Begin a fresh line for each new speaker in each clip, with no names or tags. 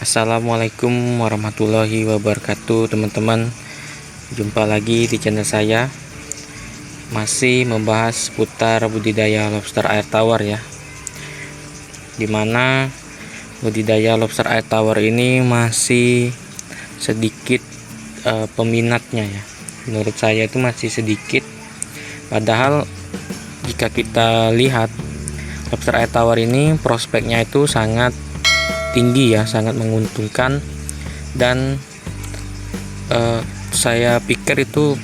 Assalamualaikum warahmatullahi wabarakatuh, teman-teman. Jumpa lagi di channel saya. Masih membahas seputar budidaya lobster air tawar ya. Dimana budidaya lobster air tawar ini masih sedikit peminatnya ya. Menurut saya itu masih sedikit. Padahal jika kita lihat lobster air tawar ini prospeknya itu sangat tinggi ya, sangat menguntungkan, dan saya pikir itu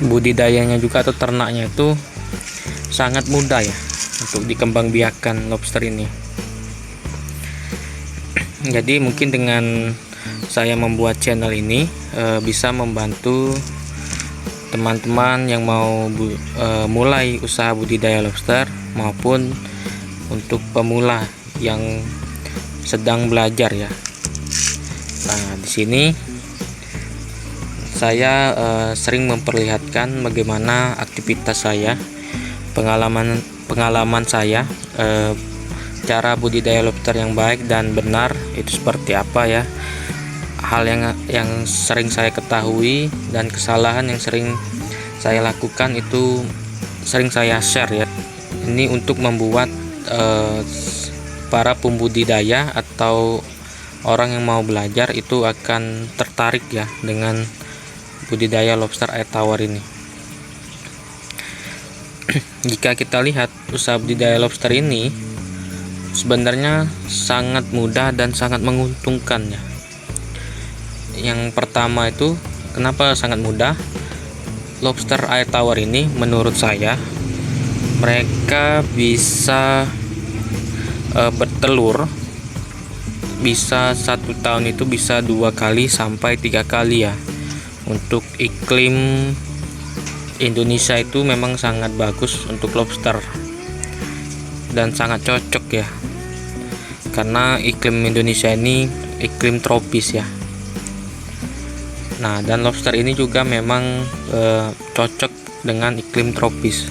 budidayanya juga atau ternaknya itu sangat mudah ya untuk dikembangbiakan lobster ini. Jadi mungkin dengan saya membuat channel ini bisa membantu teman-teman yang mau mulai usaha budidaya lobster maupun untuk pemula yang sedang belajar ya. Nah, di sini saya sering memperlihatkan bagaimana aktivitas saya, pengalaman saya, cara budidaya lobster yang baik dan benar itu seperti apa ya. Hal yang sering saya ketahui dan kesalahan yang sering saya lakukan itu sering saya share ya. Ini untuk membuat para pembudidaya atau orang yang mau belajar itu akan tertarik ya dengan budidaya lobster air tawar ini. Jika kita lihat usaha budidaya lobster ini sebenarnya sangat mudah dan sangat menguntungkan ya. Yang pertama itu kenapa sangat mudah? Lobster air tawar ini menurut saya mereka bisa bertelur, bisa 1 tahun itu bisa 2 kali sampai 3 kali ya. Untuk iklim Indonesia itu memang sangat bagus untuk lobster dan sangat cocok ya, karena iklim Indonesia ini iklim tropis ya. Nah, dan lobster ini juga memang cocok dengan iklim tropis.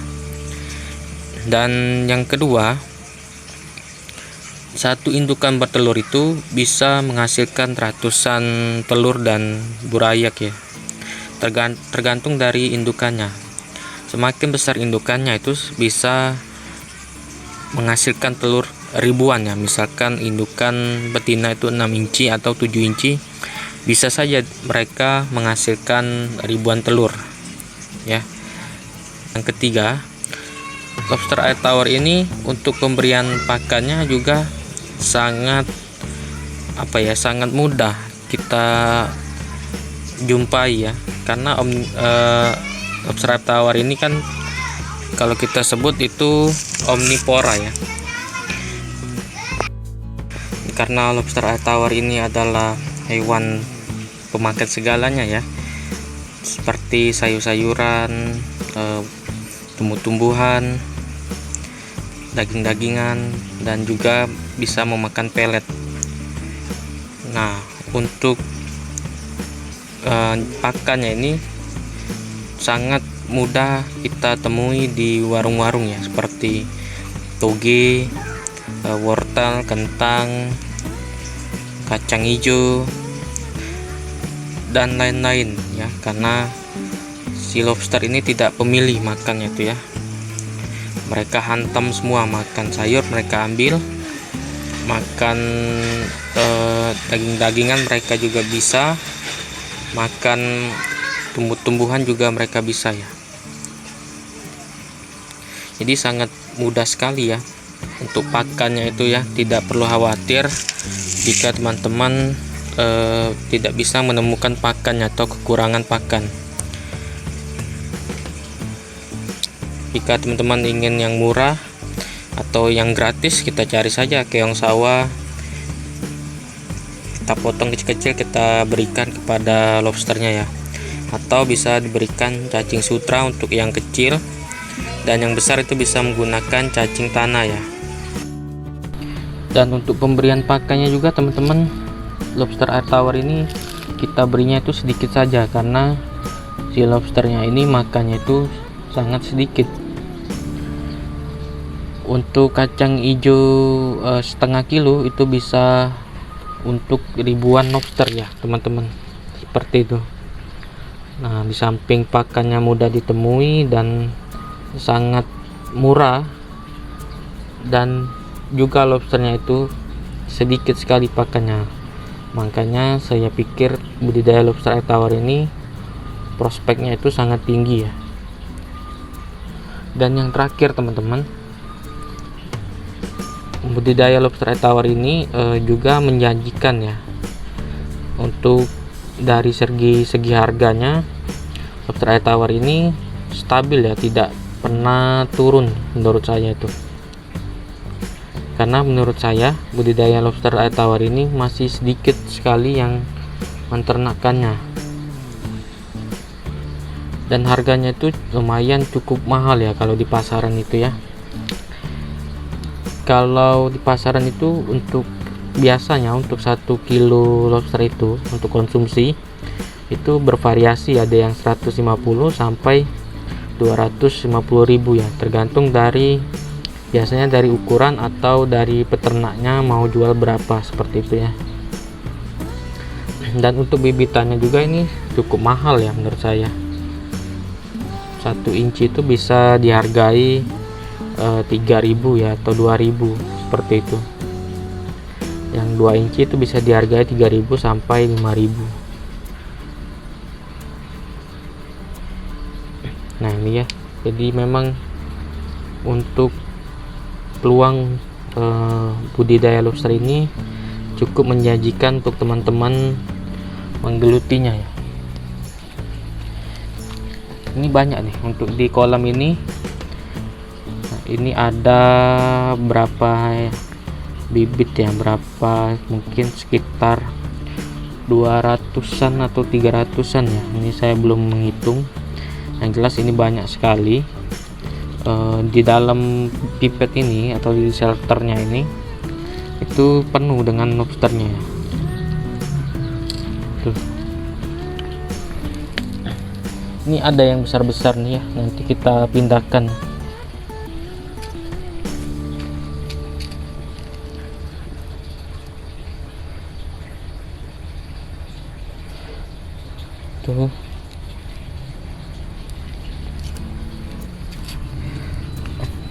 Dan yang kedua, satu indukan bertelur itu bisa menghasilkan ratusan telur dan burayak ya, tergantung dari indukannya. Semakin besar indukannya itu bisa menghasilkan telur ribuan ya. Misalkan indukan betina itu 6 inci atau 7 inci, bisa saja mereka menghasilkan ribuan telur ya. Yang ketiga, lobster air tawar ini untuk pemberian pakannya juga sangat sangat mudah kita jumpai ya, karena lobster air tawar ini kan kalau kita sebut itu omnivora ya, karena lobster air tawar ini adalah hewan pemakan segalanya ya, seperti sayur-sayuran, tumbuh-tumbuhan, daging-dagingan, dan juga bisa memakan pelet. Nah, untuk pakannya ini sangat mudah kita temui di warung-warung ya, seperti toge, wortel, kentang, kacang hijau, dan lain-lain ya, karena si lobster ini tidak pemilih makannya itu ya. Mereka hantam semua, makan sayur mereka ambil, makan daging-dagingan mereka juga bisa, makan tumbuh-tumbuhan juga mereka bisa ya. Jadi sangat mudah sekali ya untuk pakannya itu ya, tidak perlu khawatir jika teman-teman tidak bisa menemukan pakannya atau kekurangan pakan. Jika teman-teman ingin yang murah atau yang gratis, kita cari saja keong sawah, kita potong kecil-kecil, kita berikan kepada lobsternya ya. Atau bisa diberikan cacing sutra untuk yang kecil, dan yang besar itu bisa menggunakan cacing tanah ya. Dan untuk pemberian pakannya juga teman-teman, lobster air tawar ini kita berinya itu sedikit saja, karena si lobsternya ini makannya itu sangat sedikit. Untuk kacang hijau setengah kilo itu bisa untuk ribuan lobster ya teman-teman, seperti itu. Nah, di samping pakannya mudah ditemui dan sangat murah, dan juga lobsternya itu sedikit sekali pakannya, makanya saya pikir budidaya lobster air tawar ini prospeknya itu sangat tinggi ya. Dan yang terakhir teman-teman, budidaya lobster air tawar ini juga menjanjikan ya. Untuk dari segi harganya, lobster air tawar ini stabil ya, tidak pernah turun menurut saya itu. Karena menurut saya budidaya lobster air tawar ini masih sedikit sekali yang menternakannya, dan harganya itu lumayan cukup mahal ya kalau di pasaran itu ya. Kalau di pasaran itu untuk biasanya untuk 1 kilo lobster itu untuk konsumsi itu bervariasi, ada yang 150 sampai 250.000 ya, tergantung dari biasanya dari ukuran atau dari peternaknya mau jual berapa, seperti itu ya. Dan untuk bibitannya juga ini cukup mahal ya menurut saya. 1 inci itu bisa dihargai 3.000 ya atau 2.000, seperti itu. Yang 2 inci itu bisa dihargai 3.000 sampai 5.000. Nah ini ya, jadi memang untuk peluang budidaya lobster ini cukup menjanjikan untuk teman-teman menggelutinya ya. Ini banyak nih untuk di kolam ini. Ini ada berapa bibit ya, berapa, mungkin sekitar 200-an atau 300-an ya, ini saya belum menghitung. Yang jelas ini banyak sekali. Di dalam pipet ini atau di shelternya ini itu penuh dengan lobsternya ya. Tuh. Ini ada yang besar-besar nih ya, nanti kita pindahkan. Tuh.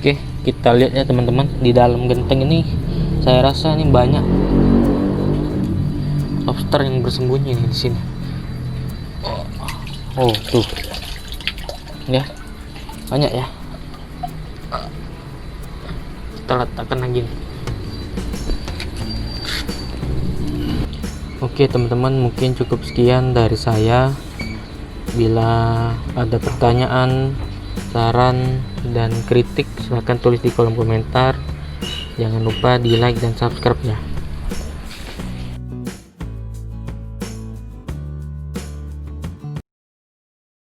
Oke, kita lihat ya teman-teman, di dalam genteng ini saya rasa ini banyak lobster yang bersembunyi nih di sini. Oh, tuh. Ya. Banyak ya. Kita letakkan lagi nih. Oke teman-teman, mungkin cukup sekian dari saya. Bila ada pertanyaan, saran, dan kritik silahkan tulis di kolom komentar. Jangan lupa di like dan subscribe ya.